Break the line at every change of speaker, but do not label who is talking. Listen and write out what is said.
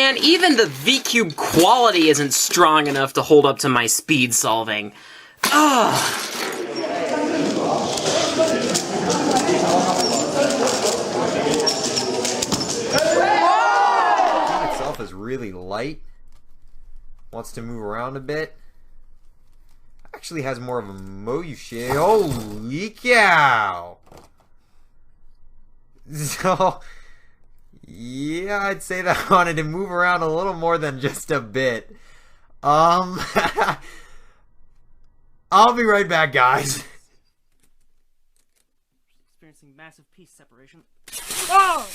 Man, even the V-cube quality isn't strong enough to hold up to my speed solving. Ugh.
Itself is really light. Wants to move around a bit. Actually has more of a motion. Holy cow! So, yeah, I'd say that I wanted to move around a little more than just a bit. I'll be right back, guys.
Experiencing massive piece separation. Oh!